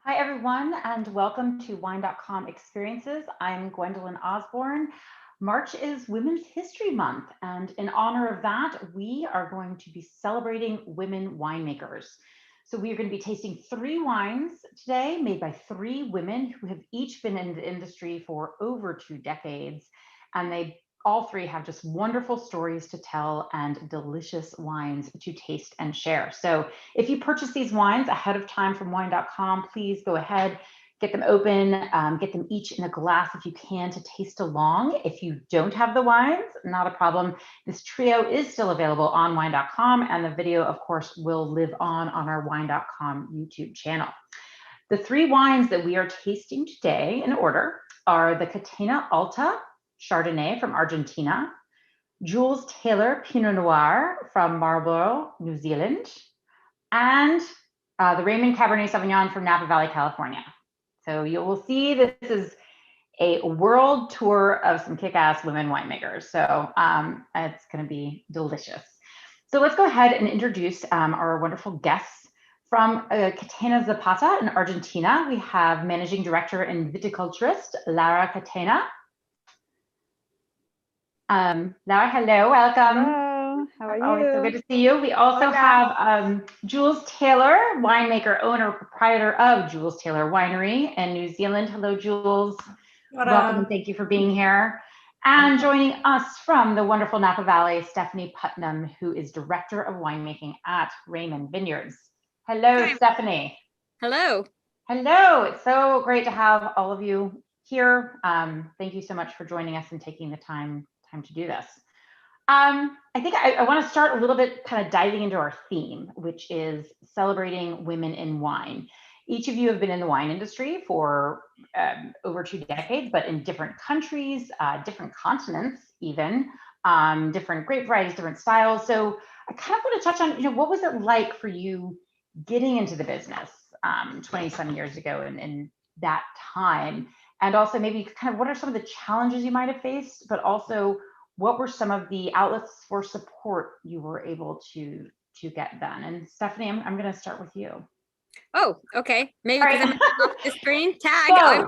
Hi, everyone, and welcome to Wine.com Experiences. I'm Gwendolyn Osborn. March is Women's History Month, and in honor of that, we are going to be celebrating women winemakers. So we are going to be tasting 3 wines today made by 3 women who have each been in the industry for over 2 decades, and they all 3 have just wonderful stories to tell and delicious wines to taste and share. So if you purchase these wines ahead of time from Wine.com, please go ahead, get them open, get them each in a glass if you can to taste along. If you don't have the wines, not a problem. This trio is still available on Wine.com, and the video, of course, will live on our Wine.com YouTube channel. The 3 wines that we are tasting today in order are the Catena Alta Chardonnay from Argentina, Jules Pinot Noir from Marlborough, New Zealand, and the Raymond Cabernet Sauvignon from Napa Valley, California. So you will see this is a world tour of some kick-ass women winemakers. So it's going to be delicious. So let's go ahead and introduce our wonderful guests. From Catena Zapata in Argentina, we have Managing Director and Viticulturist Lara Catena. Lara, hello, welcome. Hello, how are you? Always so good to see you. We also have Jules Taylor, winemaker, owner, proprietor of Jules Taylor Winery in New Zealand. Hello, Jules. Welcome and thank you for being here. And joining us from the wonderful Napa Valley, Stephanie Putnam, who is Director of Winemaking at Raymond Vineyards. Hello, Hi. Stephanie. Hello. Hello. It's so great to have all of you here. Thank you so much for joining us and taking the time to do this. I think I want to start a little bit kind of diving into our theme, which is celebrating women in wine. Each of you have been in the wine industry for over 2 decades, but in different countries, different continents even, different grape varieties, different styles. So I kind of want to touch on, what was it like for you getting into the business 20-some years ago in that time? And also maybe kind of what are some of the challenges you might have faced, but also what were some of the outlets for support you were able to get done? And Stephanie, I'm going to start with you. Oh, okay. Maybe because I'm off the screen tag.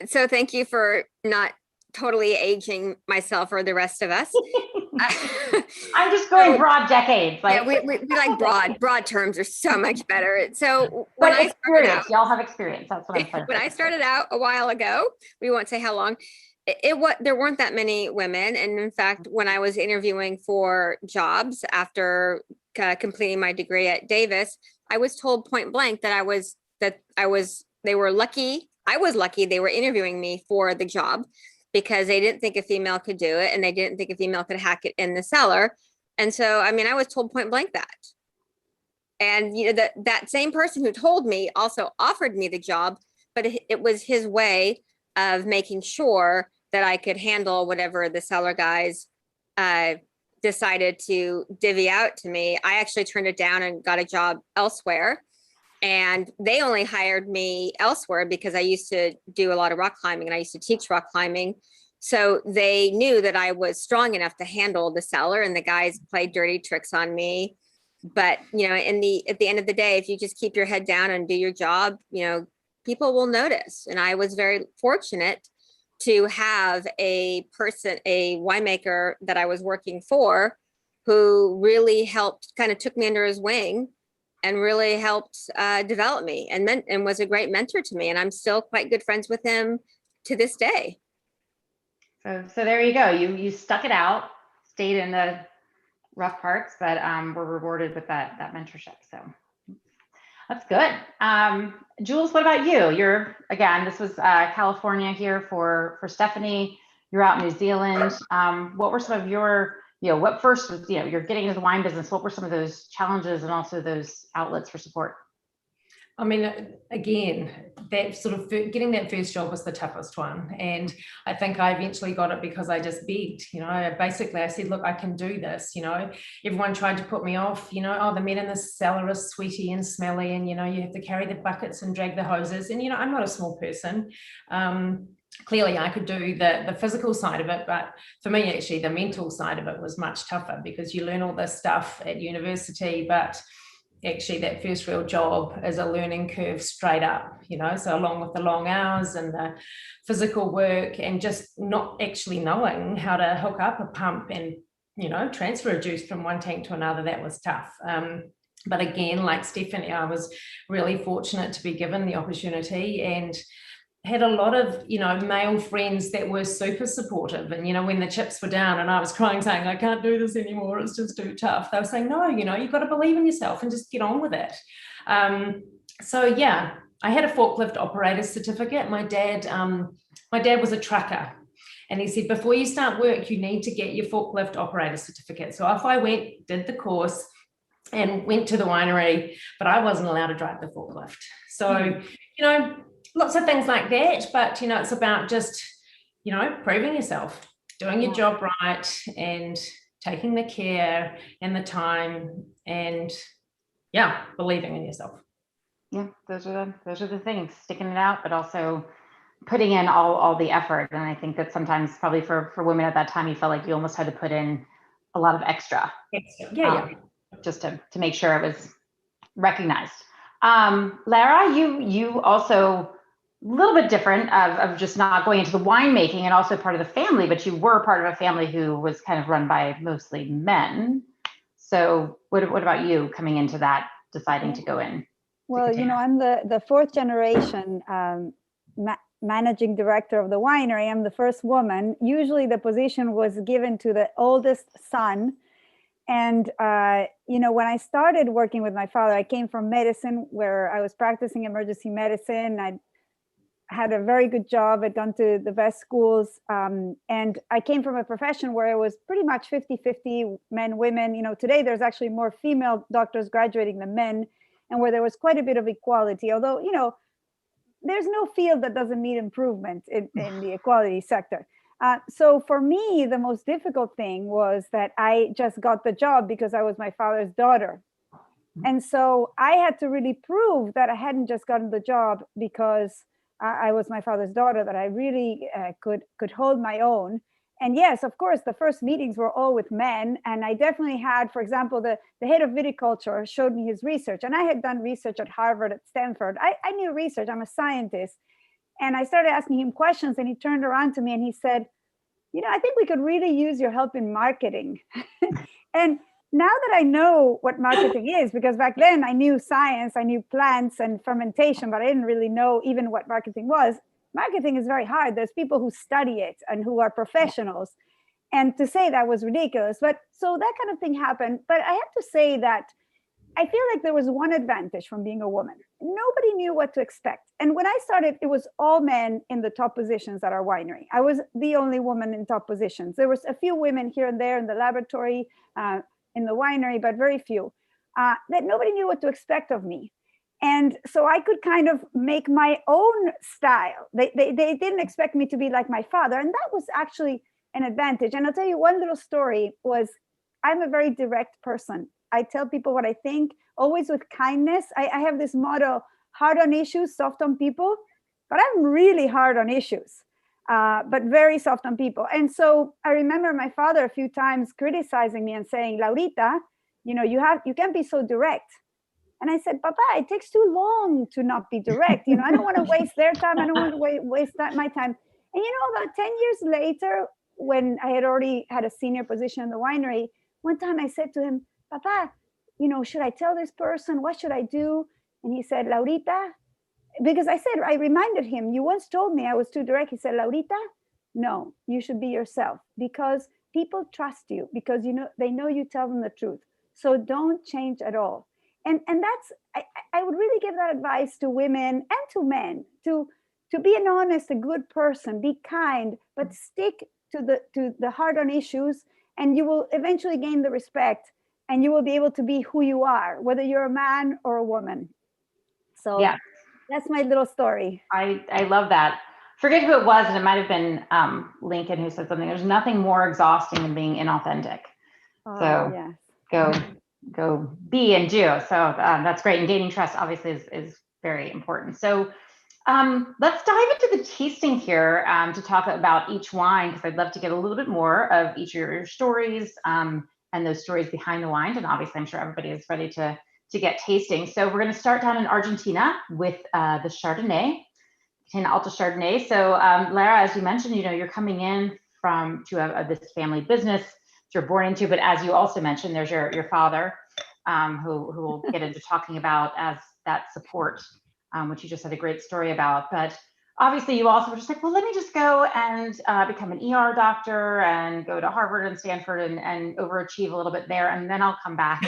So thank you for not totally aging myself or the rest of us. I'm just going broad decades. Like, yeah, we like broad terms are so much better. So when I started out, y'all have experience. That's what I'm saying. When I started out a while ago, we won't say how long. There weren't that many women, and in fact, when I was interviewing for jobs after completing my degree at Davis, I was told point blank that they were lucky. I was lucky they were interviewing me for the job because they didn't think a female could do it, and they didn't think a female could hack it in the cellar. And so, I mean, I was told point blank that. And that same person who told me also offered me the job, but it was his way of making sure that I could handle whatever the cellar guys decided to divvy out to me. I actually turned it down and got a job elsewhere. And they only hired me elsewhere because I used to do a lot of rock climbing and I used to teach rock climbing. So they knew that I was strong enough to handle the cellar, and the guys played dirty tricks on me. But, at the end of the day, if you just keep your head down and do your job, people will notice. And I was very fortunate to have a winemaker that I was working for who really helped, kind of took me under his wing and really helped develop me and was a great mentor to me. And I'm still quite good friends with him to this day. So there you go. You stuck it out, stayed in the rough parts, but were rewarded with that mentorship. So that's good. Jules, what about you? This was California here for Stephanie. You're out in New Zealand. What were some of your, what first was, you're getting into the wine business. What were some of those challenges and also those outlets for support? I mean, again, that sort of getting that first job was the toughest one. And I think I eventually got it because I just begged, basically I said, look, I can do this, everyone tried to put me off, oh, the men in the cellar are sweaty and smelly and, you have to carry the buckets and drag the hoses. And, I'm not a small person. Clearly I could do the physical side of it, but for me, actually, the mental side of it was much tougher because you learn all this stuff at university, but actually that first real job is a learning curve straight up, so along with the long hours and the physical work and just not actually knowing how to hook up a pump and, transfer a juice from one tank to another, that was tough. But again, like Stephanie, I was really fortunate to be given the opportunity and had a lot of, male friends that were super supportive. And, when the chips were down and I was crying, saying, I can't do this anymore, it's just too tough, they were saying, no, you've got to believe in yourself and just get on with it. So yeah, I had a forklift operator certificate. My dad was a trucker. And he said, before you start work, you need to get your forklift operator certificate. So off I went, did the course, and went to the winery, but I wasn't allowed to drive the forklift. So, lots of things like that, but it's about just, proving yourself, doing your job right, and taking the care and the time, and believing in yourself. Yeah, those are the things, sticking it out, but also putting in all the effort. And I think that sometimes probably for women at that time, you felt like you almost had to put in a lot of extra. Just to make sure it was recognized. Lara, you also a little bit different of just not going into the winemaking and also part of the family, but you were part of a family who was kind of run by mostly men. So what about you coming into that, deciding to go in? Well, I'm the fourth generation managing director of the winery. I'm the first woman. Usually the position was given to the oldest son. And, when I started working with my father, I came from medicine where I was practicing emergency medicine. I had a very good job. I'd gone to the best schools. And I came from a profession where it was pretty much 50-50 men, women. Today there's actually more female doctors graduating than men, and where there was quite a bit of equality. Although, there's no field that doesn't need improvement in the equality sector. So for me, the most difficult thing was that I just got the job because I was my father's daughter. And so I had to really prove that I hadn't just gotten the job because I was my father's daughter, that I really could hold my own. And yes, of course, the first meetings were all with men. And I definitely had, for example, the head of viticulture showed me his research. And I had done research at Harvard, at Stanford. I knew research, I'm a scientist. And I started asking him questions, and he turned around to me and he said, I think we could really use your help in marketing. And now that I know what marketing is, because back then I knew science, I knew plants and fermentation, but I didn't really know even what marketing was. Marketing is very hard. There's people who study it and who are professionals. And to say that was ridiculous. But so that kind of thing happened. But I have to say that I feel like there was one advantage from being a woman. Nobody knew what to expect. And when I started, it was all men in the top positions at our winery. I was the only woman in top positions. There was a few women here and there in the laboratory, in the winery, but very few. That nobody knew what to expect of me. And so I could kind of make my own style. They didn't expect me to be like my father. And that was actually an advantage. And I'll tell you one little story was, I'm a very direct person. I tell people what I think, always with kindness. I have this motto, hard on issues, soft on people, but I'm really hard on issues, but very soft on people. And so I remember my father a few times criticizing me and saying, Laurita, you can't be so direct. And I said, Papa, it takes too long to not be direct. I don't want to waste their time. I don't want to waste my time. And about 10 years later, when I had already had a senior position in the winery, one time I said to him, Papa, should I tell this person? What should I do? And he said, Laurita, because I reminded him, you once told me I was too direct. He said, Laurita, no, you should be yourself, because people trust you, because they know you tell them the truth. So don't change at all. And that's, I would really give that advice to women and to men, to be an honest, a good person, be kind, but stick to the hard on issues, and you will eventually gain the respect, and you will be able to be who you are, whether you're a man or a woman. So yeah, that's my little story. I love that. Forget who it was, and it might have been Lincoln who said something. There's nothing more exhausting than being inauthentic. So yes. Go be and do. So that's great. And gaining trust obviously is very important. So let's dive into the tasting here to talk about each wine, because I'd love to get a little bit more of each of your stories and those stories behind the wines. And obviously I'm sure everybody is ready to to get tasting. So we're going to start down in Argentina with the Chardonnay, Catena Alta Chardonnay. So Lara, as you mentioned, you're coming in to this family business that you're born into, but as you also mentioned, there's your father, who we'll get into talking about as that support, which you just had a great story about. But obviously you also were just like, well, let me just go and become an ER doctor and go to Harvard and Stanford and overachieve a little bit there, and then I'll come back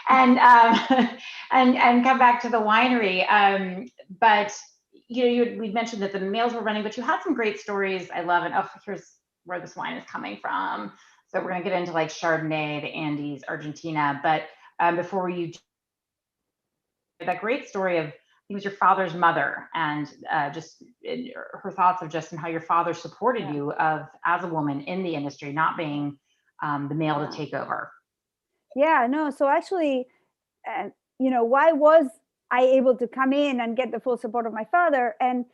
and come back to the winery. But we mentioned that the males were running, but you had some great stories. I love it. Oh, here's where this wine is coming from. So we're going to get into like Chardonnay, the Andes, Argentina. But before that great story of, it was your father's mother, and just her thoughts of just and how your father supported you as a woman in the industry, not being the male to take over. Yeah, no. So actually, why was I able to come in and get the full support of my father? And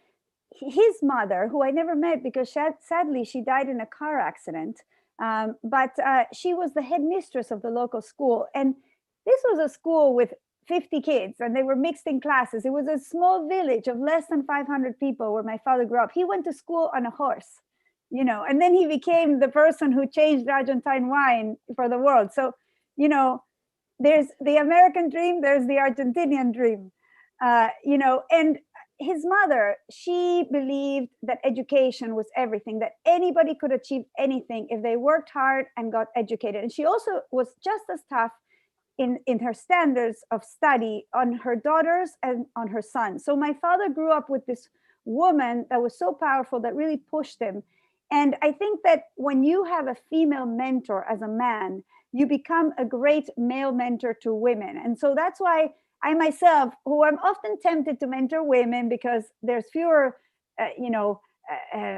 his mother, who I never met because sadly she died in a car accident, but she was the headmistress of the local school. And this was a school with 50 kids, and they were mixed in classes. It was a small village of less than 500 people where my father grew up. He went to school on a horse, and then he became the person who changed Argentine wine for the world. So, there's the American dream, there's the Argentinian dream, and his mother, she believed that education was everything, that anybody could achieve anything if they worked hard and got educated. And she also was just as tough in her standards of study on her daughters and on her sons. So my father grew up with this woman that was so powerful that really pushed him. And I think that when you have a female mentor as a man, you become a great male mentor to women. And so that's why I myself, who I'm often tempted to mentor women because there's fewer,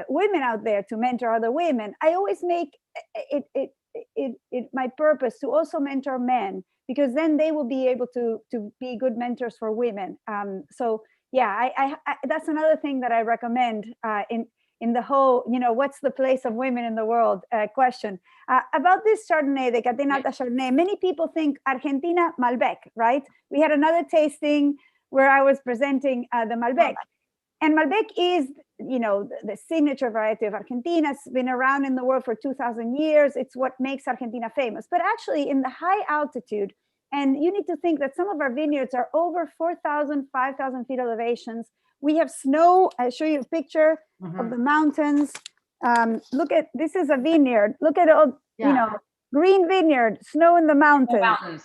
women out there to mentor other women, I always make it my purpose to also mentor men, because then they will be able to be good mentors for women. So yeah, I that's another thing that I recommend in the whole, what's the place of women in the world question. About this Chardonnay, the Catena Alta Chardonnay, many people think Argentina Malbec, right? We had another tasting where I was presenting the Malbec. And Malbec is, the signature variety of Argentina. It's been around in the world for 2,000 years. It's what makes Argentina famous. But actually in the high altitude, and you need to think that some of our vineyards are over 4,000, 5,000 feet elevations. We have snow. I'll show you a picture of the mountains. Look at, this is a vineyard. Look at all, green vineyard, snow in the mountains.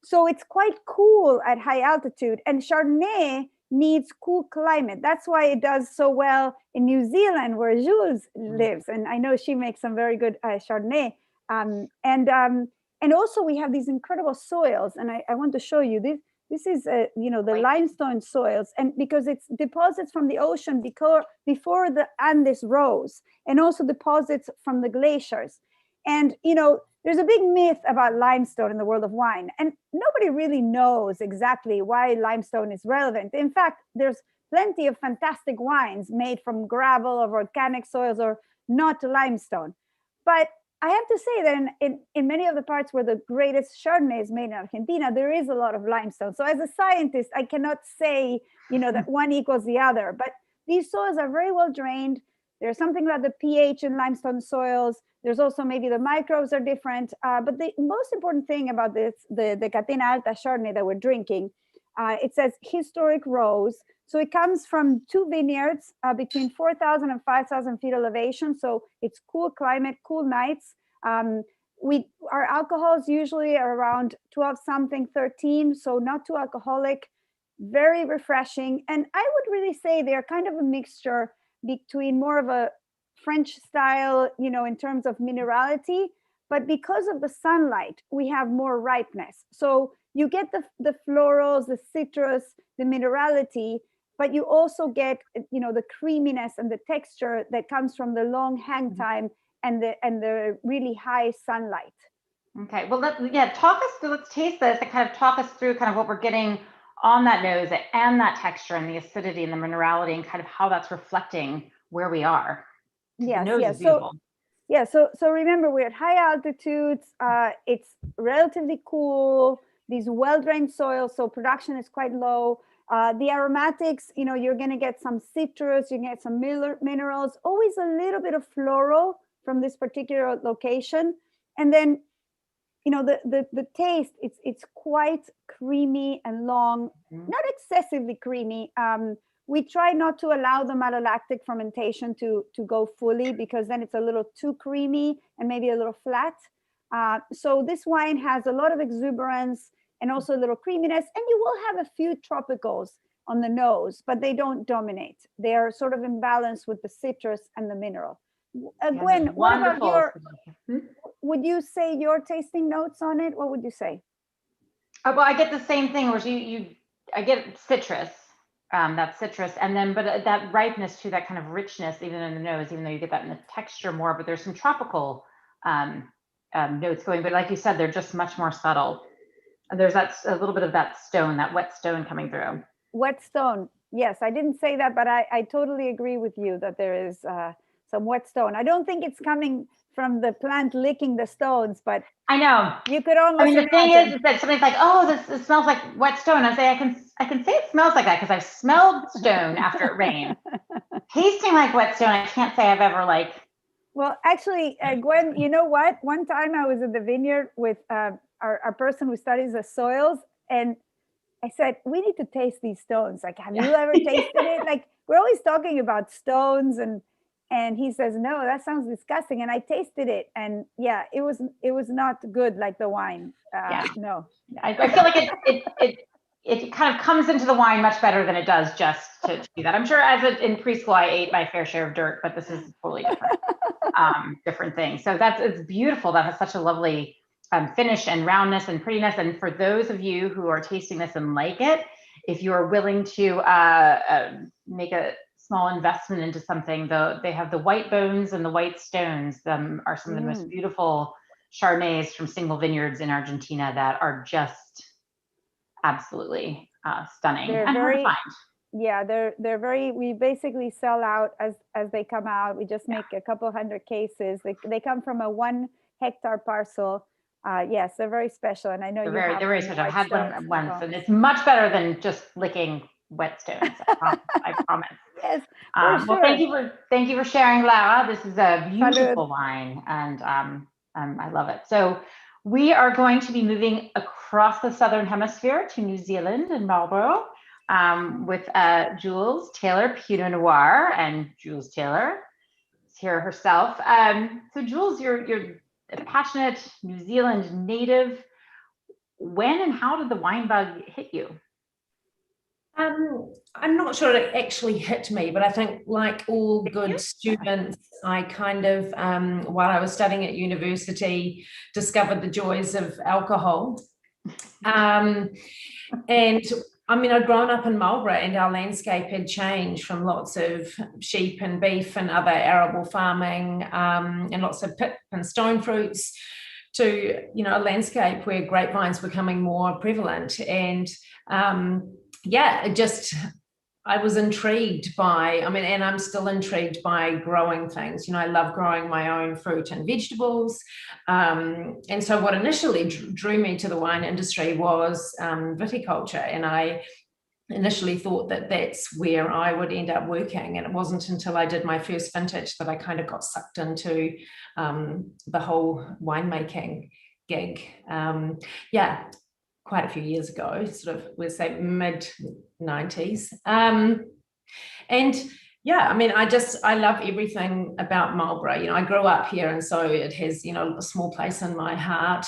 So it's quite cool at high altitude. And Chardonnay needs cool climate. That's why it does so well in New Zealand, where Jules lives. And I know she makes some very good Chardonnay. And also we have these incredible soils. And I want to show you this. This is, the limestone soils, and because it's deposits from the ocean before the Andes rose, and also deposits from the glaciers. And, there's a big myth about limestone in the world of wine, and nobody really knows exactly why limestone is relevant. In fact, there's plenty of fantastic wines made from gravel or volcanic soils or not limestone. But I have to say that in many of the parts where the greatest Chardonnay is made in Argentina, there is a lot of limestone. So as a scientist, I cannot say, that one equals the other, but these soils are very well drained. There's something about the pH in limestone soils. There's also maybe the microbes are different. But the most important thing about this, the Catena Alta Chardonnay that we're drinking, it says historic rose. So it comes from two vineyards between 4,000 and 5,000 feet elevation. So it's cool climate, cool nights. Our alcohols usually are around 12 something, 13. So not too alcoholic, very refreshing. And I would really say they're kind of a mixture between more of a French style, in terms of minerality, but because of the sunlight, we have more ripeness. So you get the florals, the citrus, the minerality, but you also get, the creaminess and the texture that comes from the long hang time and the really high sunlight. Okay, well, let's taste this and kind of talk us through kind of what we're getting on that nose and that texture and the acidity and the minerality and kind of how that's reflecting where we are. Yes, the nose is beautiful. So remember, we're at high altitudes. It's relatively cool. these well-drained soils, so production is quite low. The aromatics, you're going to get some citrus, you get some minerals, always a little bit of floral from this particular location. And then, the taste, it's quite creamy and long, not excessively creamy. We try not to allow the malolactic fermentation to go fully, because then it's a little too creamy and maybe a little flat. So this wine has a lot of exuberance and also a little creaminess, and you will have a few tropicals on the nose, but they don't dominate. They are sort of in balance with the citrus and the mineral. Gwen, what about would you say your tasting notes on it? What would you say? Well, I get the same thing, where I get citrus. That citrus, and then but that ripeness too, that kind of richness even in the nose, even though you get that in the texture more, but there's some tropical notes going, but like you said, they're just much more subtle. And there's a little bit of that stone, that wet stone coming through. Wet stone, yes, I didn't say that, but I totally agree with you that there is some wet stone. I don't think it's coming from the plant licking the stones, but I know you could almost. I mean, the thing is that somebody's like, "Oh, it smells like wet stone." I say, I can say it smells like that because I've smelled stone after it rained. Tasting like wet stone, I can't say I've ever like. Well, actually, Gwen, you know what? One time I was in the vineyard with our person who studies the soils, and I said, "We need to taste these stones. Like, have you ever tasted it?" Like, we're always talking about stones, and he says, "No, that sounds disgusting." And I tasted it, and yeah, it was not good like the wine. No, I feel like it kind of comes into the wine much better than it does just to do that. I'm sure in preschool I ate my fair share of dirt, but this is totally different, different thing. So it's beautiful. That has such a lovely finish and roundness and prettiness. And for those of you who are tasting this and like it, if you are willing to make a small investment into something, though, they have the white bones and the white stones. Are some of the most beautiful Chardonnays from single vineyards in Argentina that are just absolutely stunning. They're and hard to find. Yeah, they're very. We basically sell out as they come out. We just make a couple hundred cases. They come from a 1 hectare parcel. Yes, they're very special, and I know they're very special. I had one once, and it's much better than just licking wet stones. I promise. Yes. Well, sure. thank you for sharing, Laura. This is a beautiful wine, and I love it. So we are going to be moving across the Southern Hemisphere to New Zealand and Marlborough with Jules Taylor Pinot Noir, and Jules Taylor is here herself. So Jules, you're a passionate New Zealand native. When and how did the wine bug hit you? I'm not sure it actually hit me, but I think, like all good students, I kind of, while I was studying at university, discovered the joys of alcohol. And I mean, I'd grown up in Marlborough, and our landscape had changed from lots of sheep and beef and other arable farming, and lots of pip and stone fruits, to, a landscape where grapevines were becoming more prevalent. And I was intrigued by, and I'm still intrigued by growing things. I love growing my own fruit and vegetables. And so what initially drew me to the wine industry was viticulture. And I initially thought that that's where I would end up working. And it wasn't until I did my first vintage that I kind of got sucked into the whole winemaking gig. Quite a few years ago, sort of, we'll say mid-90s. I love everything about Marlborough. I grew up here, and so it has, a small place in my heart.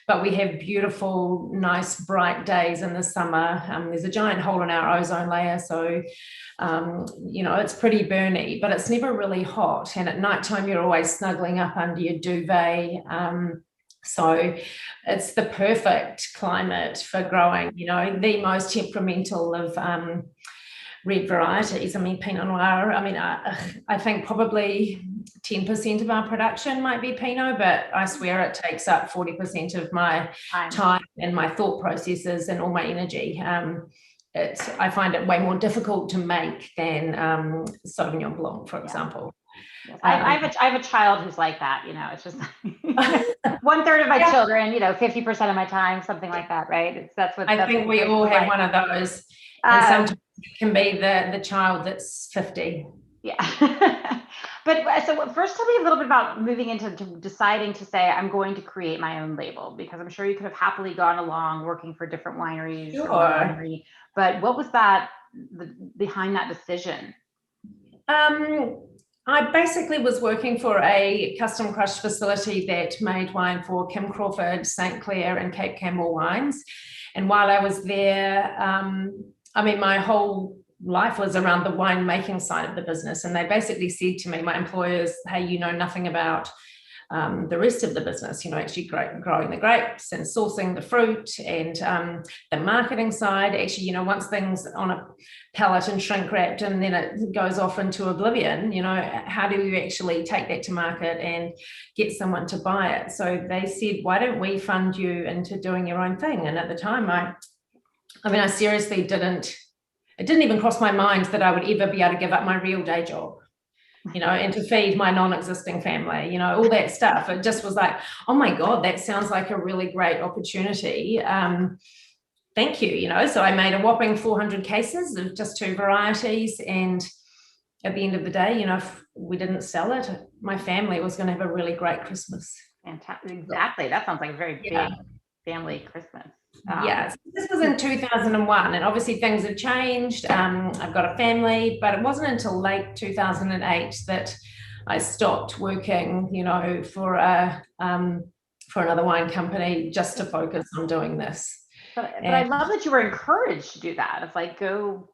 But we have beautiful, nice, bright days in the summer. There's a giant hole in our ozone layer, so it's pretty burny, but it's never really hot. And at nighttime, you're always snuggling up under your duvet. So it's the perfect climate for growing, the most temperamental of red varieties. Pinot Noir, I think probably 10% of our production might be Pinot, but I swear it takes up 40% of my time and my thought processes and all my energy. I find it way more difficult to make than Sauvignon Blanc, for example. Yes. I have a child who's like that, it's just 1/3 of my children, 50% of my time, something like that, right? I think we all have one of those. And sometimes it can be the child that's 50. Yeah. But so first tell me a little bit about moving into deciding to say, I'm going to create my own label, because I'm sure you could have happily gone along working for different wineries. Sure. But what was that behind that decision? I basically was working for a custom crush facility that made wine for Kim Crawford, St. Clair, and Cape Campbell wines. And while I was there, my whole life was around the winemaking side of the business. And they basically said to me, my employers, hey, you know nothing about the rest of the business, actually growing the grapes and sourcing the fruit and the marketing side. Actually, once things on a pallet and shrink wrapped and then it goes off into oblivion, how do you actually take that to market and get someone to buy it? So they said, why don't we fund you into doing your own thing? And at the time, I seriously it didn't even cross my mind that I would ever be able to give up my real day job, and to feed my non-existing family, all that stuff. It just was like, oh my God, that sounds like a really great opportunity. Thank you, So I made a whopping 400 cases of just 2 varieties. And at the end of the day, if we didn't sell it, my family was going to have a really great Christmas. Fantastic. Exactly. That sounds like a very big family Christmas. Yes, this was in 2001, and obviously things had changed. I've got a family, but it wasn't until late 2008 that I stopped working, for another wine company just to focus on doing this. But I love that you were encouraged to do that. It's like, go.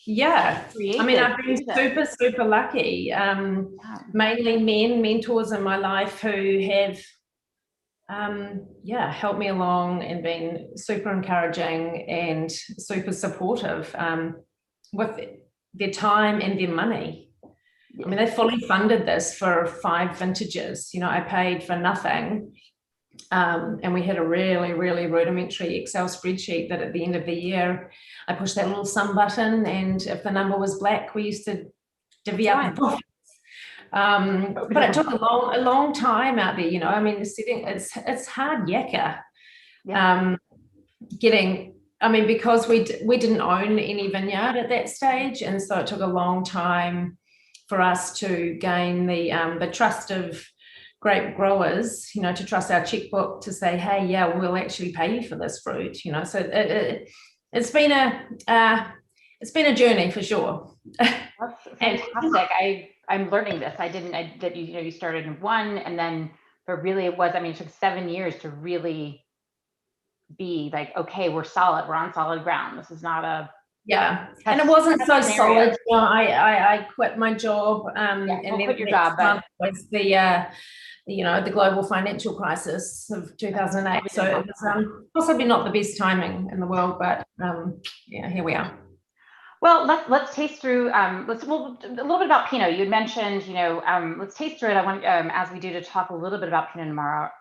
Yeah, I've been super lucky. Mainly mentors in my life who have helped me along and been super encouraging and super supportive with their time and their money. Yeah. They fully funded this for 5 vintages. I paid for nothing. And we had a really, really rudimentary Excel spreadsheet that at the end of the year, I pushed that little sum button, and if the number was black, we used to divvy up the profits. But it took a long time out there, it's hard yakka. Yeah. Because we didn't own any vineyard at that stage, and so it took a long time for us to gain the trust of grape growers, to trust our checkbook to say, hey, yeah, we'll actually pay you for this fruit, so it's been a journey for sure. That's fantastic. I'm learning this. That you started in 1, and then, but really it was, it took 7 years to really be like, okay, we're on solid ground. This is not a, and it wasn't so solid. I quit my job, and then quit your job, but was the global financial crisis of 2008. So it was possibly not the best timing in the world, but here we are. Well, let's taste through. A little bit about Pinot. You had mentioned, let's taste through it. I want, as we do, to talk a little bit about Pinot Noir.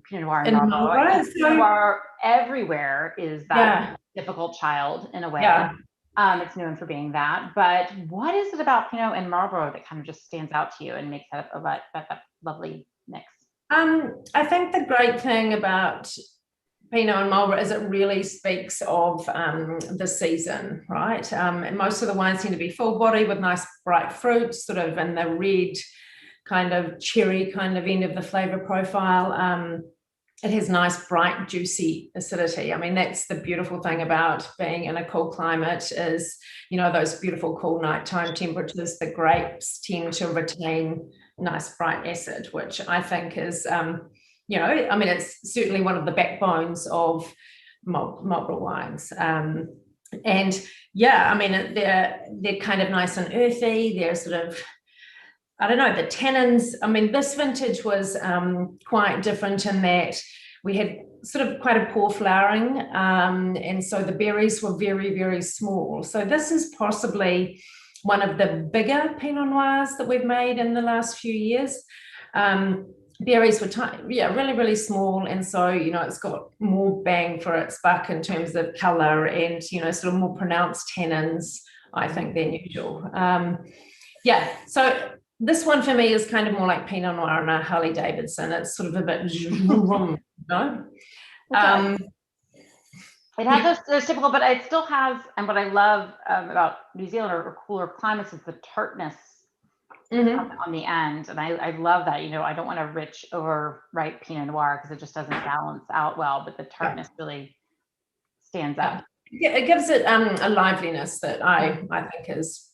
Pinot Noir and Marlborough. Pinot Noir everywhere is that difficult child in a way. Yeah. It's known for being that. But what is it about Pinot and Marlborough that kind of just stands out to you and makes that that lovely mix? I think the great thing about Pinot and Marlborough is it really speaks of the season, right? And most of the wines seem to be full body with nice bright fruits, sort of in the red kind of cherry kind of end of the flavor profile. It has nice, bright, juicy acidity. That's the beautiful thing about being in a cool climate is, those beautiful cool nighttime temperatures, the grapes tend to retain nice, bright acid, which I think is, it's certainly one of the backbones of Marlborough wines. They're kind of nice and earthy. They're sort of, the tannins. This vintage was quite different in that we had sort of quite a poor flowering, and so the berries were very, very small. So this is possibly one of the bigger Pinot Noirs that we've made in the last few years. Berries were really, really small, and so it's got more bang for its buck in terms of color and sort of more pronounced tannins, I think, than usual. So This one for me is kind of more like Pinot Noir and a Harley Davidson. It's sort of a bit, you know. It has those typical, but it still has, and what I love about New Zealand or cooler climates is the tartness on the end. And I love that, I don't want a rich, overripe Pinot Noir because it just doesn't balance out well, but the tartness really stands up. It gives it a liveliness that I think is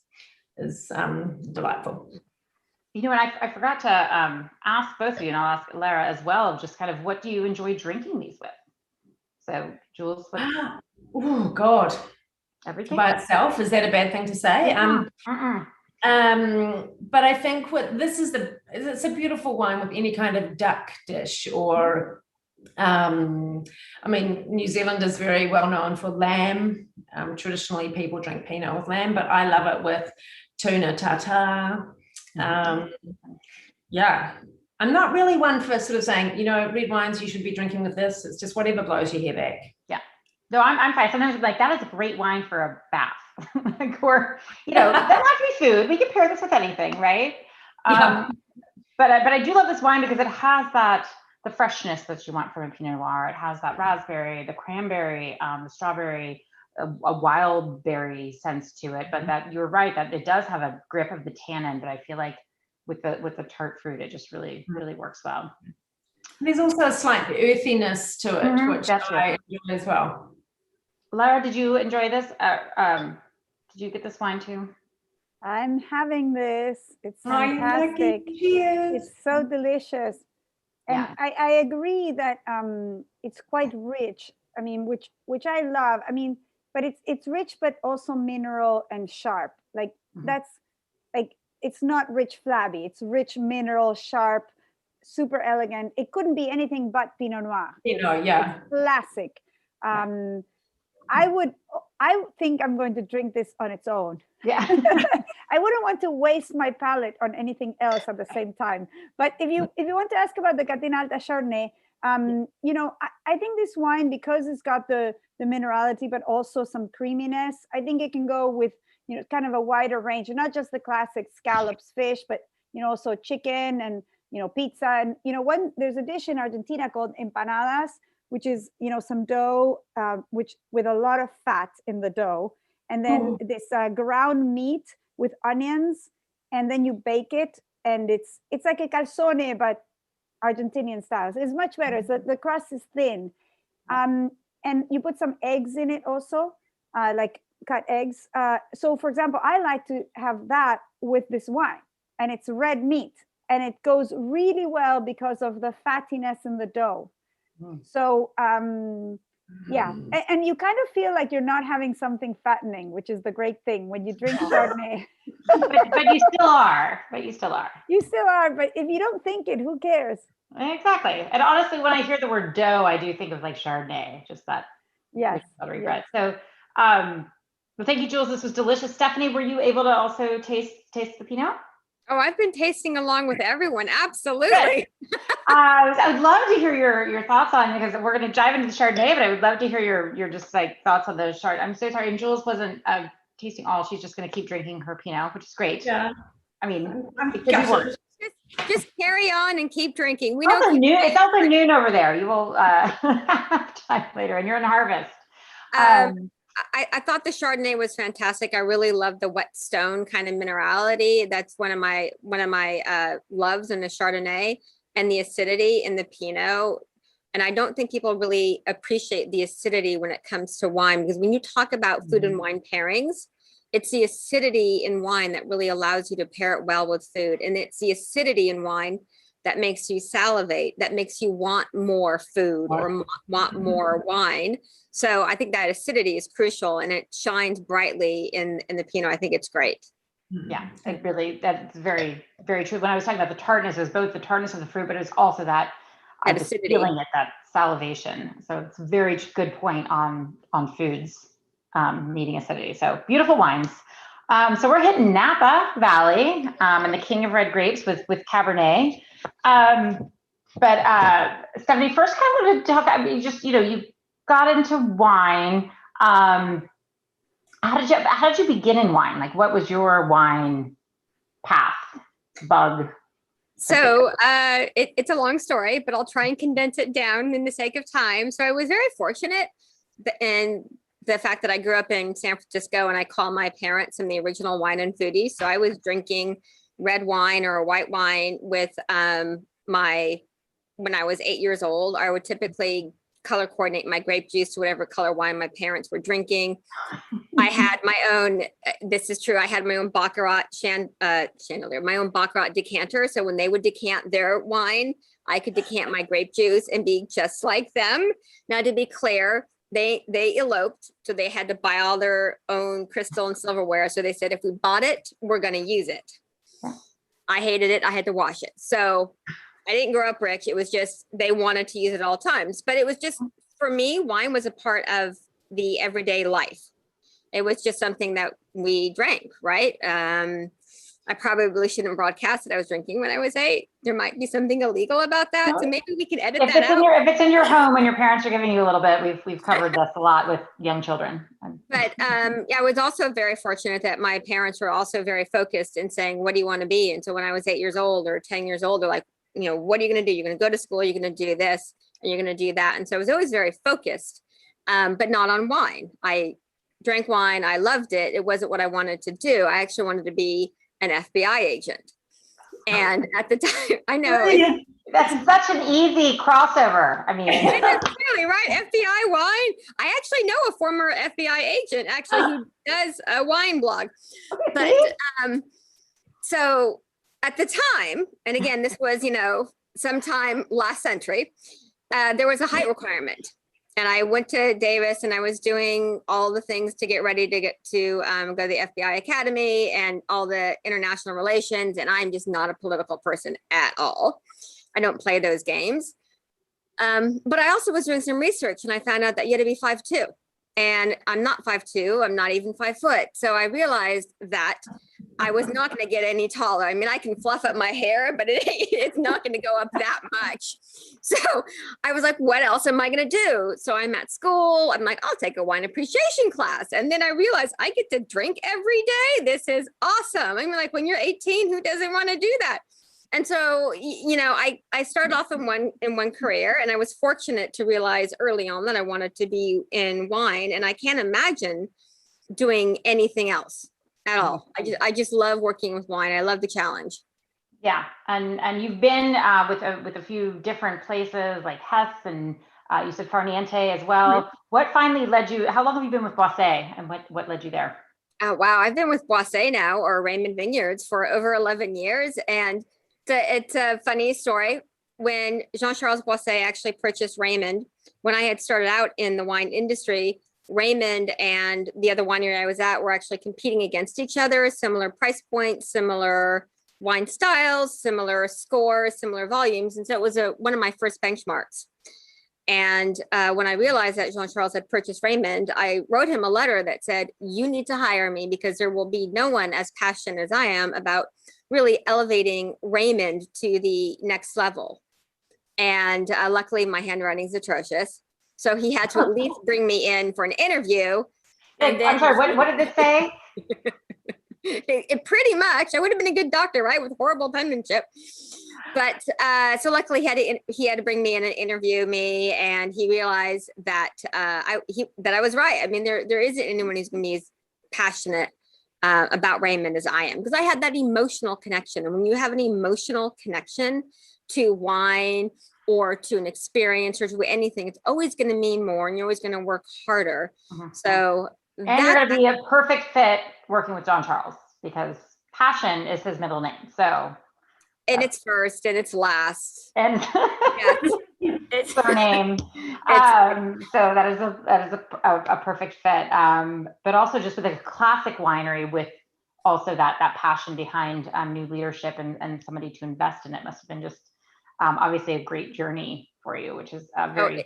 delightful. And I forgot to ask both of you, and I'll ask Lara as well, just kind of what do you enjoy drinking these with? So Jules, oh God, everything by itself, is that a bad thing to say? But I think it's a beautiful wine with any kind of duck dish or New Zealand is very well known for lamb. Traditionally people drink Pinot with lamb, but I love it with tuna tartare. I'm not really one for sort of saying, red wines you should be drinking with this. It's just whatever blows your hair back. Yeah. No, I'm fine. Sometimes I'm like, that is a great wine for a bath. Or, that might be food. We can pair this with anything, right? But I do love this wine because it has the freshness that you want from a Pinot Noir. It has that raspberry, the cranberry, the strawberry, a wild berry sense to it. But that you're right, that it does have a grip of the tannin, but I feel like with the tart fruit, it just really, really works well. There's also a slight earthiness to it, which I enjoy as well. Lara, did you enjoy this? Did you get this wine too? I'm having this. It's fantastic. It's so delicious. And I agree that it's quite rich. Which I love. But it's rich, but also mineral and sharp. Like that's like, it's not rich flabby. It's rich mineral, sharp, super elegant. It couldn't be anything but Pinot Noir. It's classic. I think I'm going to drink this on its own. Yeah. I wouldn't want to waste my palate on anything else at the same time. But if you want to ask about the Catena Alta Chardonnay, I think this wine, because it's got the minerality, but also some creaminess, I think it can go with, kind of a wider range, and not just the classic scallops, fish, but, also chicken and, pizza. And, there's a dish in Argentina called Empanadas, which is, some dough, which with a lot of fat in the dough. And then this ground meat with onions, and then you bake it. And it's like a calzone, but Argentinian style. So it's much better. So the crust is thin. And you put some eggs in it also, like cut eggs. So for example, I like to have that with this wine, and it's red meat, and it goes really well because of the fattiness in the dough. So and you kind of feel like you're not having something fattening, which is the great thing when you drink Chardonnay. but you still are. You still are. But if you don't think it, who cares? Exactly. And honestly, when I hear the word dough, I do think of like Chardonnay, just that buttery bread. So well, thank you, Jules. This was delicious. Stephanie, were you able to also taste the Pinot? Oh, I've been tasting along with everyone. Absolutely. I would love to hear your thoughts on it, because we're going to dive into the Chardonnay, but I would love to hear your just like thoughts on the Chard. I'm so sorry. And Jules wasn't tasting all. She's just going to keep drinking her Pinot, which is great. Yeah. Just carry on and keep drinking. It's also noon over there. You will have time later, and you're in harvest. I thought the Chardonnay was fantastic. I really love the wet stone kind of minerality. That's one of my loves in the Chardonnay, and the acidity in the Pinot. And I don't think people really appreciate the acidity when it comes to wine, because when you talk about food and wine pairings, it's the acidity in wine that really allows you to pair it well with food. And it's the acidity in wine that makes you salivate, that makes you want more food or want more wine. So I think that acidity is crucial, and it shines brightly in the Pinot. I think it's great. Yeah, that's very, very true. When I was talking about the tartness, it was both the tartness of the fruit, but it was also that I'm just feeling it, that salivation. So it's a very good point on foods needing acidity. So beautiful wines. So we're hitting Napa Valley and the king of red grapes with Cabernet. But Stephanie, first kind of wanted to talk, you got into wine. How did you begin in wine? Like, what was your wine path? bug? So it's a long story, but I'll try and condense it down in the sake of time. So I was very fortunate in the fact that I grew up in San Francisco, and I call my parents some of the original wine and foodies. So I was drinking red wine or white wine with when I was 8 years old. I would typically color coordinate my grape juice to whatever color wine my parents were drinking. I had my own, this is true, I had my own Baccarat chandelier, my own Baccarat decanter. So when they would decant their wine, I could decant my grape juice and be just like them. Now, to be clear, they eloped, so they had to buy all their own crystal and silverware. So they said, if we bought it, we're going to use it. I hated it. I had to wash it. So I didn't grow up rich. It was just, they wanted to use it at all times. But it was just, for me, wine was a part of the everyday life. It was just something that we drank, right? I probably shouldn't broadcast that I was drinking when I was 8. There might be something illegal about that. So maybe we can edit that out. If it's in your home and your parents are giving you a little bit, we've covered this a lot with young children. But I was also very fortunate that my parents were also very focused in saying, what do you want to be? And so when I was 8 years old or 10 years old, they're like, what are you going to do? You're going to go to school, you're going to do this, and you're going to do that. And so I was always very focused, but not on wine. I drank wine. I loved it. It wasn't what I wanted to do. I actually wanted to be an FBI agent. And at the time, I know. That's such an easy crossover. I mean, it is really right. FBI wine. I actually know a former FBI agent actually who does a wine blog. But so at the time, and again, this was, sometime last century, there was a height requirement. And I went to Davis and I was doing all the things to get ready to go to the FBI Academy and all the international relations. And I'm just not a political person at all. I don't play those games. But I also was doing some research and I found out that you had to be 5'2". And I'm not 5'2", I'm not even 5 foot. So I realized that I was not going to get any taller. I mean, I can fluff up my hair, but it's not going to go up that much. So I was like, what else am I going to do? So I'm at school. I'm like, I'll take a wine appreciation class. And then I realized I get to drink every day. This is awesome. I mean, like when you're 18, who doesn't want to do that? And so, I started off in one career, and I was fortunate to realize early on that I wanted to be in wine, and I can't imagine doing anything else at all. I just love working with wine. I love the challenge. Yeah, and you've been with a few different places like Hess, and you said Farniente as well. Mm-hmm. What finally led you? How long have you been with Boisset, and what led you there? Oh wow, I've been with Boisset now, or Raymond Vineyards, for over 11 years, and it's a funny story. When Jean-Charles Boisset actually purchased Raymond, when I had started out in the wine industry, Raymond and the other winery I was at were actually competing against each other, similar price points, similar wine styles, similar scores, similar volumes. And so it was one of my first benchmarks. And when I realized that Jean-Charles had purchased Raymond, I wrote him a letter that said, you need to hire me because there will be no one as passionate as I am about really elevating Raymond to the next level. And luckily my handwriting is atrocious. So he had to at least bring me in for an interview. And then, I'm sorry, what did it say? it pretty much, I would have been a good doctor, right? With horrible penmanship. But so luckily he had to bring me in and interview me, and he realized that that I was right. I mean, there isn't anyone who's going to be as passionate about Raymond as I am, because I had that emotional connection. And when you have an emotional connection to wine or to an experience or to anything, it's always going to mean more, and you're always going to work harder. Mm-hmm. So you're going to be a perfect fit working with Jean-Charles, because passion is his middle name. So. And it's first and it's last. And yes. It's surname. So that is a perfect fit. But also just with a classic winery with also that passion behind new leadership and somebody to invest in it must have been just obviously a great journey for you, which is very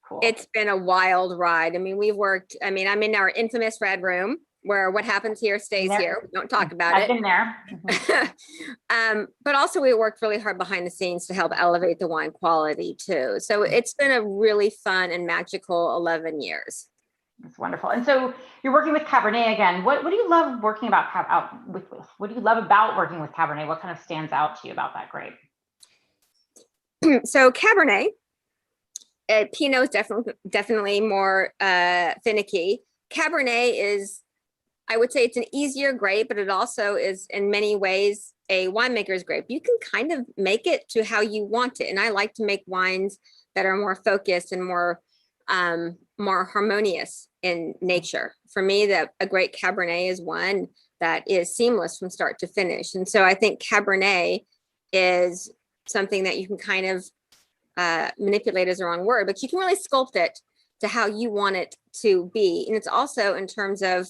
cool. It's been a wild ride. I mean, I'm in our infamous red room, where what happens here stays here. We don't talk about it. I've been there. Mm-hmm. But also we worked really hard behind the scenes to help elevate the wine quality too. So it's been a really fun and magical 11 years. That's wonderful. And so you're working with Cabernet again. What do you love working about what do you love about working with Cabernet? What kind of stands out to you about that grape? So Cabernet, Pinot is definitely more finicky. Cabernet is, I would say it's an easier grape, but it also is in many ways a winemaker's grape. You can kind of make it to how you want it. And I like to make wines that are more focused and more harmonious in nature. For me, a great Cabernet is one that is seamless from start to finish. And so I think Cabernet is something that you can kind of manipulate is the wrong word, but you can really sculpt it to how you want it to be. And it's also in terms of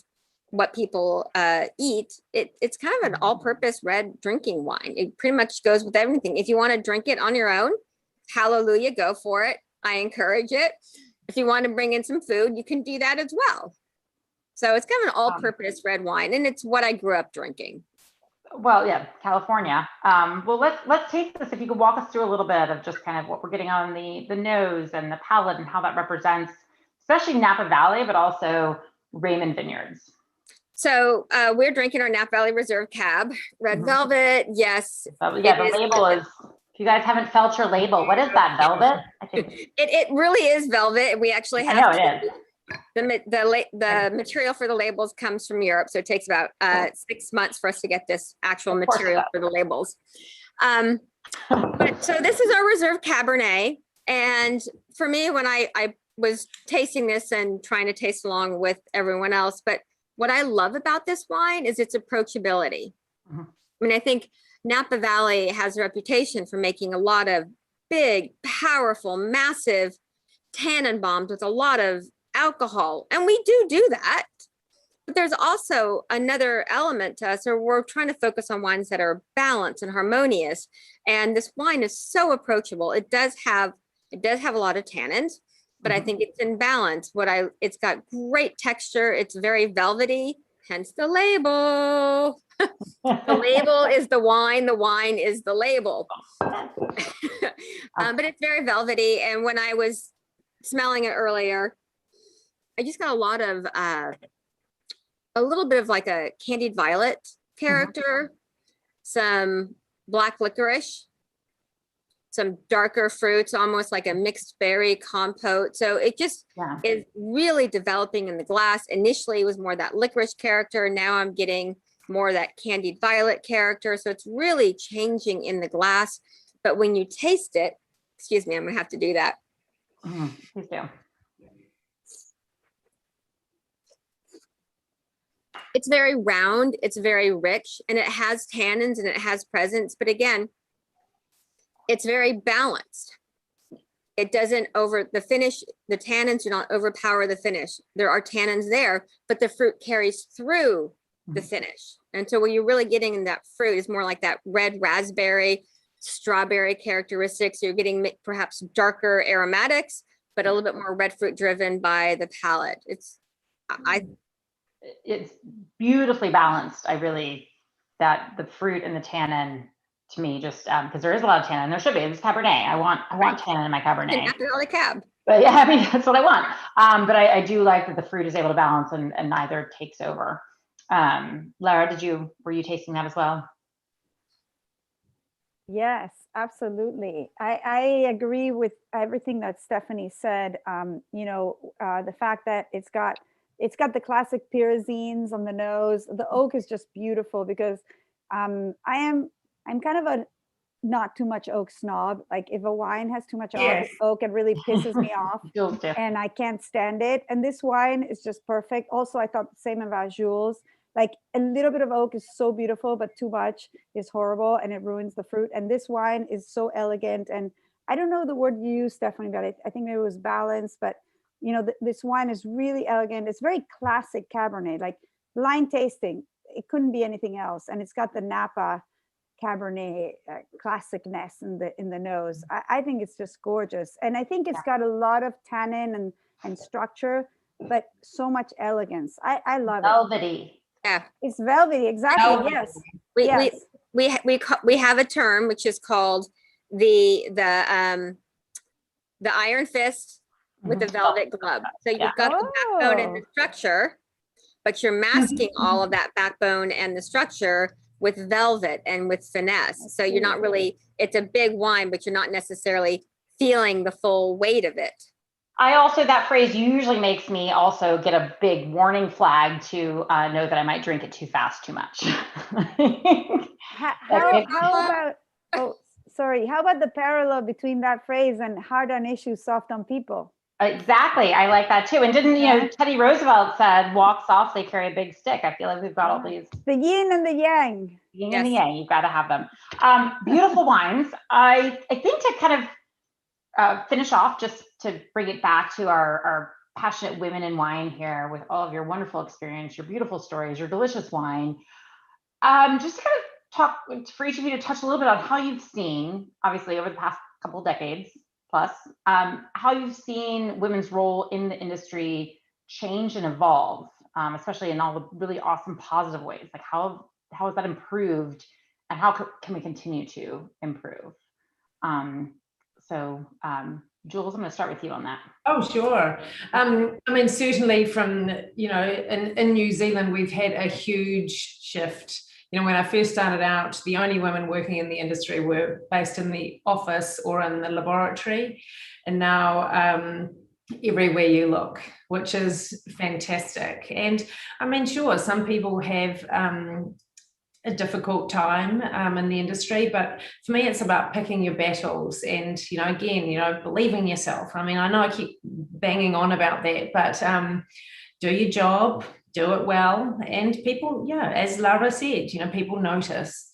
what people eat, it's kind of an all-purpose red drinking wine. It pretty much goes with everything. If you want to drink it on your own, hallelujah, go for it. I encourage it. If you want to bring in some food, you can do that as well. So it's kind of an all-purpose red wine, and it's what I grew up drinking. Well, yeah, California. Well, let's taste this. If you could walk us through a little bit of just kind of what we're getting on the nose and the palate and how that represents, especially Napa Valley, but also Raymond Vineyards. So we're drinking our Napa Valley Reserve Cab, Red Velvet. Yes. Yeah, the label is, if you guys haven't felt your label, what is that, velvet? I think it really is velvet. We actually have the material for the labels comes from Europe. So it takes about 6 months for us to get this actual material for the labels. But so this is our Reserve Cabernet. And for me, when I was tasting this and trying to taste along with everyone else, but what I love about this wine is its approachability. I mean, I think Napa Valley has a reputation for making a lot of big, powerful, massive tannin bombs with a lot of alcohol. And we do that. But there's also another element to us, or we're trying to focus on wines that are balanced and harmonious. And this wine is so approachable. It does have a lot of tannins, but I think it's in balance. It's got great texture. It's very velvety, hence the label. The label is the wine is the label. But it's very velvety. And when I was smelling it earlier, I just got a lot of, a little bit of like a candied violet character, some black licorice, some darker fruits, almost like a mixed berry compote. So it just is really developing in the glass. Initially, it was more that licorice character. Now I'm getting more of that candied violet character. So it's really changing in the glass. But when you taste it, excuse me, I'm gonna have to do that. Please do. It's very round, it's very rich, and it has tannins and it has presence. But again, it's very balanced. It doesn't the finish, the tannins do not overpower the finish. There are tannins there, but the fruit carries through the finish. And so what you're really getting in that fruit is more like that red raspberry, strawberry characteristics. You're getting perhaps darker aromatics, but a little bit more red fruit driven by the palate. It's beautifully balanced. That the fruit and the tannin, to me, just because there is a lot of tannin. There should be. It's Cabernet. I want tannin in my Cabernet. Napa Valley Cab. But yeah, I mean, that's what I want. But I do like that the fruit is able to balance and neither takes over. Lara, were you tasting that as well? Yes, absolutely. I agree with everything that Stephanie said. The fact that it's got the classic pyrazines on the nose. The oak is just beautiful because I'm kind of a not too much oak snob. Like if a wine has too much oak, it really pisses me off and I can't stand it. And this wine is just perfect. Also, I thought the same about Jules. Like a little bit of oak is so beautiful, but too much is horrible and it ruins the fruit. And this wine is so elegant. And I don't know the word you used, Stephanie, but I think it was balanced, but this wine is really elegant. It's very classic Cabernet, like blind tasting. It couldn't be anything else. And it's got the Napa Cabernet classicness in the nose. I think it's just gorgeous. And I think it's got a lot of tannin and structure, but so much elegance. I love Velvety. Yeah, it's velvety. Exactly. Yes. We have a term which is called the iron fist with a velvet glove. So you've got the backbone and the Oh. structure, but you're masking all of that backbone and the structure with velvet and with finesse. So you're not really, it's a big wine, but you're not necessarily feeling the full weight of it. I also, that phrase usually makes me also get a big warning flag to know that I might drink it too fast, too much. How about, oh, sorry, how about the parallel between that phrase and hard on issues, soft on people? Exactly. I like that too. And didn't, you know, Teddy Roosevelt said, walk softly, carry a big stick. I feel like we've got all these. The yin and the yang. Yin and the yang, you've got to have them. Beautiful wines. I think to kind of finish off, just to bring it back to our passionate women in wine here with all of your wonderful experience, your beautiful stories, your delicious wine. Just kind of talk for each of you to touch a little bit on how you've seen, obviously over the past couple of decades plus, how you've seen women's role in the industry change and evolve, especially in all the really awesome positive ways. Like how has that improved, and how can we continue to improve? Jules, I'm going to start with you on that. Oh, sure. I mean, certainly from, you know, in New Zealand, we've had a huge shift. You know, when I first started out, the only women working in the industry were based in the office or in the laboratory. And now everywhere you look, which is fantastic. And I mean, sure, some people have a difficult time in the industry, but for me, it's about picking your battles and, you know, again, you know, believing yourself. I mean, I know I keep banging on about that, but do your job, do it well, and people, yeah, as Laura said, you know, people notice.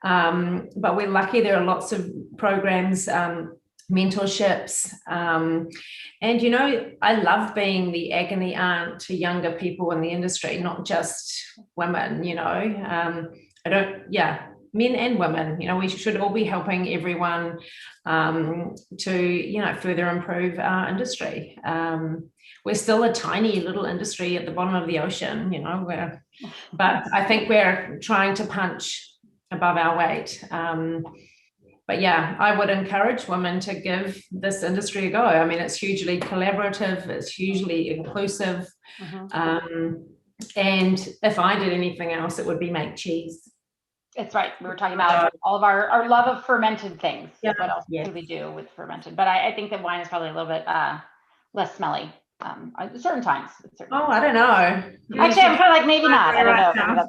But we're lucky there are lots of programs, mentorships, and, you know, I love being the agony aunt to younger people in the industry, not just women, you know. Men and women, you know, we should all be helping everyone to, you know, further improve our industry. We're still a tiny little industry at the bottom of the ocean, you know, but I think we're trying to punch above our weight. But yeah, I would encourage women to give this industry a go. I mean, it's hugely collaborative, it's hugely inclusive. And if I did anything else, it would be make cheese. It's right. We were talking about all of our love of fermented things. Yeah. What else do we do with fermented? But I think that wine is probably a little bit less smelly at certain times. I don't know. Actually, I'm kind of like, maybe not. I don't know.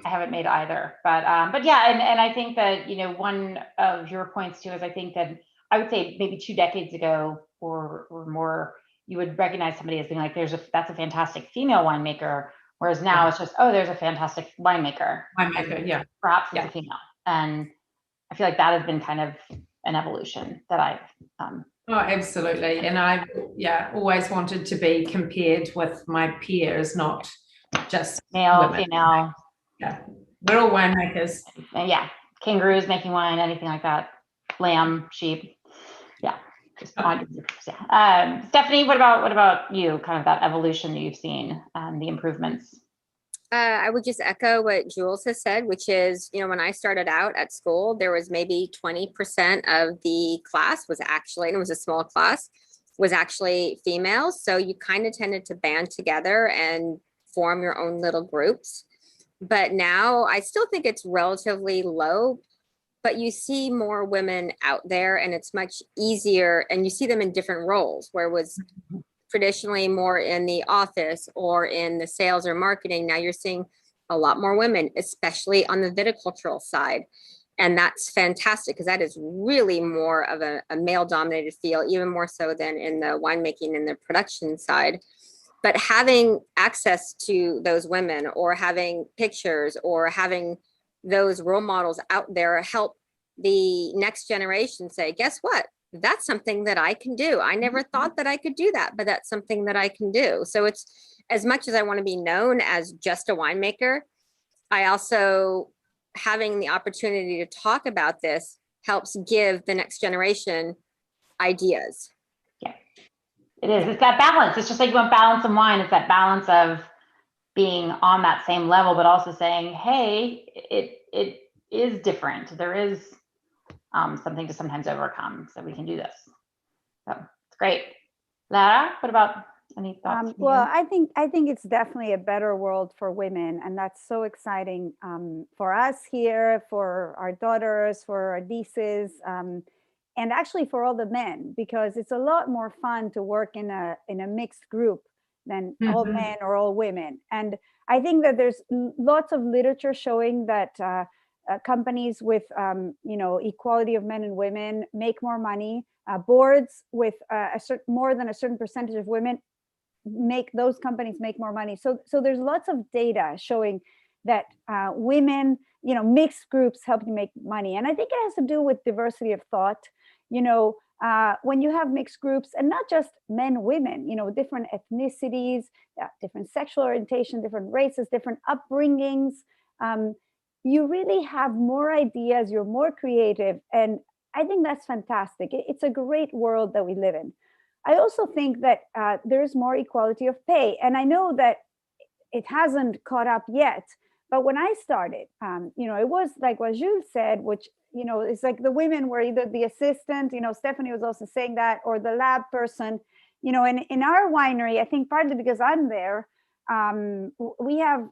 I haven't made either. But yeah, and I think that, you know, one of your points too is I think that I would say maybe 2 decades ago or more, you would recognize somebody as being like, that's a fantastic female winemaker. Whereas now it's just, oh, there's a fantastic winemaker. Yeah. Perhaps it's a female. And I feel like that has been kind of an evolution that I've. Oh, absolutely. And I've, always wanted to be compared with my peers, not just male, women. Female. Yeah. We're all winemakers. Yeah. Kangaroos making wine, anything like that. Lamb, sheep. Yeah. Stephanie, what about you? Kind of that evolution that you've seen, the improvements. I would just echo what Jules has said, which is, you know, when I started out at school, there was maybe 20% of the class was actually, and it was a small class, was actually females. So you kind of tended to band together and form your own little groups. But now I still think it's relatively low, but you see more women out there and it's much easier, and you see them in different roles, where it was traditionally more in the office or in the sales or marketing. Now you're seeing a lot more women, especially on the viticultural side. And that's fantastic, because that is really more of a male dominated field, even more so than in the winemaking and the production side. But having access to those women, or having pictures, or having those role models out there help the next generation say, guess what? That's something that I can do. I never thought that I could do that, but that's something that I can do. So it's, as much as I want to be known as just a winemaker, I also, having the opportunity to talk about this helps give the next generation ideas. Yeah, it is. It's that balance. It's just like you want balance in wine. It's that balance of being on that same level, but also saying, hey, it is different. There is something to sometimes overcome, so we can do this. So it's great. Lara, what about any thoughts? from Well, you? I think it's definitely a better world for women, and that's so exciting for us here, for our daughters, for our nieces, and actually for all the men, because it's a lot more fun to work in a mixed group than all men or all women. And I think that there's lots of literature showing that companies with equality of men and women make more money. Boards with more than a certain percentage of women make those companies make more money. So there's lots of data showing that women, mixed groups help you make money. And I think it has to do with diversity of thought. When you have mixed groups, and not just men, women, different ethnicities, different sexual orientation, different races, different upbringings, you really have more ideas, you're more creative. And I think that's fantastic. It's a great world that we live in. I also think that there's more equality of pay. And I know that it hasn't caught up yet, but when I started, it was like what Jules said, which, it's like the women were either the assistant, Stephanie was also saying that, or the lab person, and in our winery, I think partly because I'm there, we have,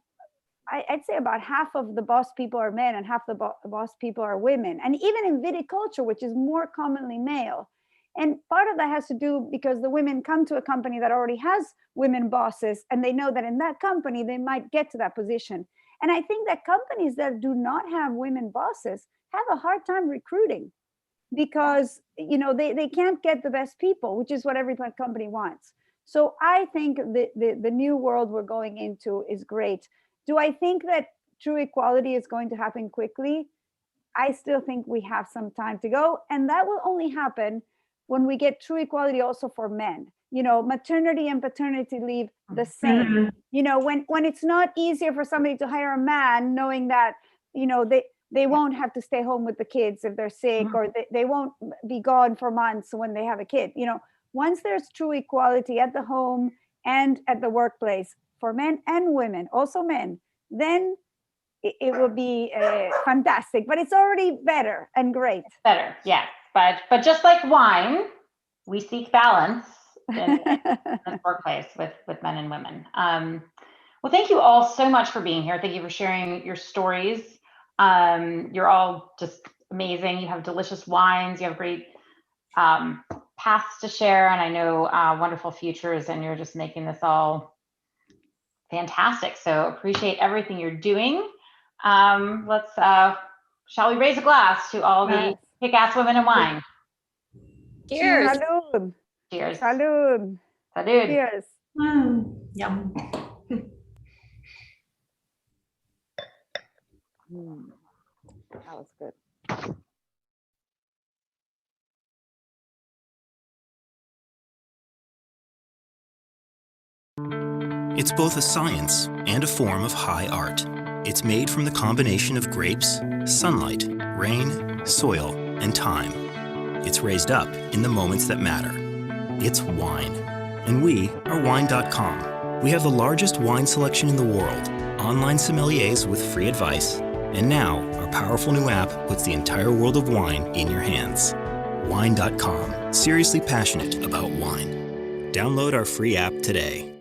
I'd say about half of the boss people are men and half the boss people are women. And even in viticulture, which is more commonly male. And part of that has to do because the women come to a company that already has women bosses, and they know that in that company, they might get to that position. And I think that companies that do not have women bosses have a hard time recruiting because, they can't get the best people, which is what every company wants. So I think the new world we're going into is great. Do I think that true equality is going to happen quickly? I still think we have some time to go, and that will only happen when we get true equality also for men. Maternity and paternity leave the same. When it's not easier for somebody to hire a man, knowing that they won't have to stay home with the kids if they're sick, or they won't be gone for months when they have a kid. Once there's true equality at the home and at the workplace for men and women, also men, then it will be fantastic. But it's already better and great. It's better, yes. But just like wine, we seek balance in the workplace with men and women. Well, thank you all so much for being here. Thank you for sharing your stories. You're all just amazing. You have delicious wines. You have great paths to share, and I know wonderful futures, and you're just making this all fantastic. So appreciate everything you're doing. Let's shall we raise a glass to all the kick-ass women in wine? Cheers. Salud. Cheers. Salud. Salud. Cheers. Yum. That was good. It's both a science and a form of high art. It's made from the combination of grapes, sunlight, rain, soil, and time. It's raised up in the moments that matter. It's wine. And we are Wine.com. We have the largest wine selection in the world, online sommeliers with free advice, and now our powerful new app puts the entire world of wine in your hands. Wine.com. Seriously passionate about wine. Download our free app today.